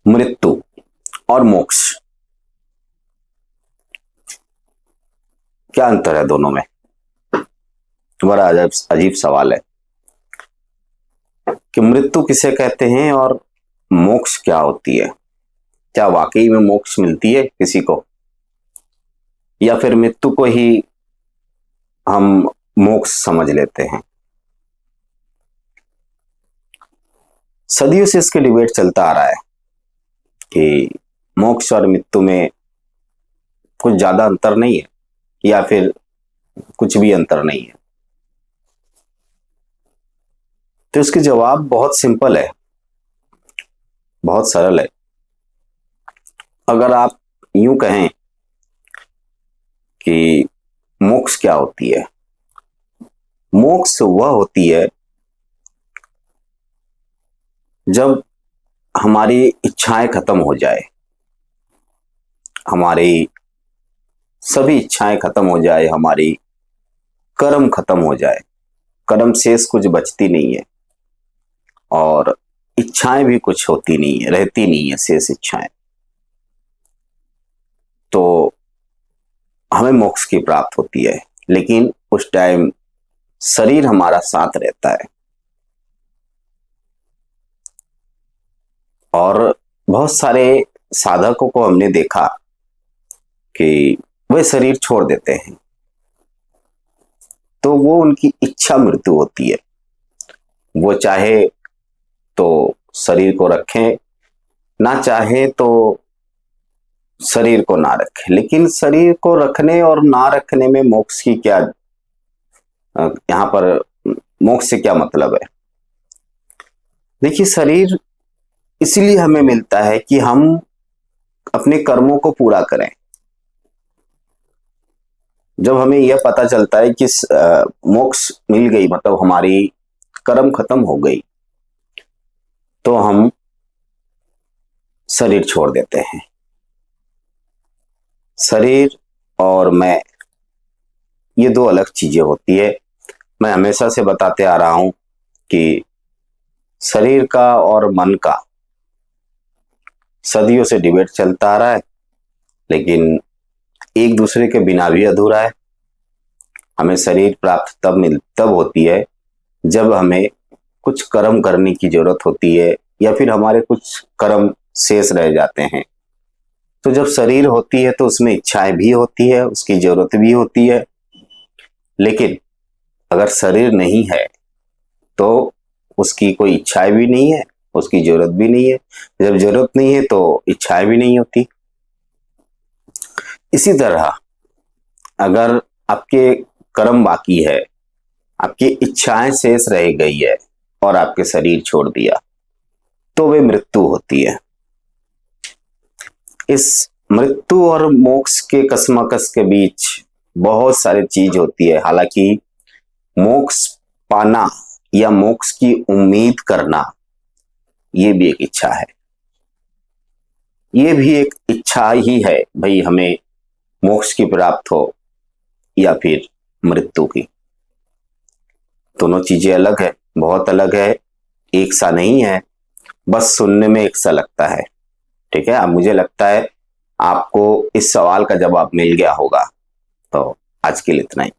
मृत्यु और मोक्ष, क्या अंतर है दोनों में? बड़ा अजीब सवाल है कि मृत्यु किसे कहते हैं और मोक्ष क्या होती है। क्या वाकई में मोक्ष मिलती है किसी को, या फिर मृत्यु को ही हम मोक्ष समझ लेते हैं? सदियों से इसके डिबेट चलता आ रहा है कि मोक्ष और मृत्यु में कुछ ज्यादा अंतर नहीं है या फिर कुछ भी अंतर नहीं है। तो इसके जवाब बहुत सिंपल है, बहुत सरल है। अगर आप यूं कहें कि मोक्ष क्या होती है, मोक्ष वह होती है जब हमारी इच्छाएं खत्म हो जाए, हमारी सभी इच्छाएं खत्म हो जाए, हमारी कर्म खत्म हो जाए, कर्म शेष कुछ बचती नहीं है और इच्छाएं भी कुछ होती नहीं है, रहती नहीं है शेष इच्छाएं, तो हमें मोक्ष की प्राप्त होती है। लेकिन उस टाइम शरीर हमारा साथ रहता है और बहुत सारे साधकों को हमने देखा कि वे शरीर छोड़ देते हैं, तो वो उनकी इच्छा मृत्यु होती है। वो चाहे तो शरीर को रखें, ना चाहे तो शरीर को ना रखें। लेकिन शरीर को रखने और ना रखने में मोक्ष की क्या, यहाँ पर मोक्ष से क्या मतलब है? देखिए, शरीर इसलिए हमें मिलता है कि हम अपने कर्मों को पूरा करें। जब हमें यह पता चलता है कि मोक्ष मिल गई, मतलब हमारी कर्म खत्म हो गई, तो हम शरीर छोड़ देते हैं। शरीर और मैं, ये दो अलग चीजें होती है। मैं हमेशा से बताते आ रहा हूं कि शरीर का और मन का सदियों से डिबेट चलता आ रहा है, लेकिन एक दूसरे के बिना भी अधूरा है। हमें शरीर प्राप्त तब होती है जब हमें कुछ कर्म करने की जरूरत होती है या फिर हमारे कुछ कर्म शेष रह जाते हैं। तो जब शरीर होती है तो उसमें इच्छाएं भी होती है, उसकी जरूरत भी होती है। लेकिन अगर शरीर नहीं है तो उसकी कोई इच्छाएं भी नहीं है, उसकी जरूरत भी नहीं है। जब जरूरत नहीं है तो इच्छाएं भी नहीं होती। इसी तरह अगर आपके कर्म बाकी है, आपकी इच्छाएं शेष रह गई है और आपके शरीर छोड़ दिया, तो वे मृत्यु होती है। इस मृत्यु और मोक्ष के कशमकश के बीच बहुत सारी चीज होती है। हालांकि मोक्ष पाना या मोक्ष की उम्मीद करना, ये भी एक इच्छा है। ये भी एक इच्छा ही है, भाई हमें मोक्ष की प्राप्त हो या फिर मृत्यु की। दोनों चीजें अलग है, बहुत अलग है, एक सा नहीं है। बस सुनने में एक सा लगता है, ठीक है। अब मुझे लगता है आपको इस सवाल का जवाब मिल गया होगा। तो आज के लिए इतना ही।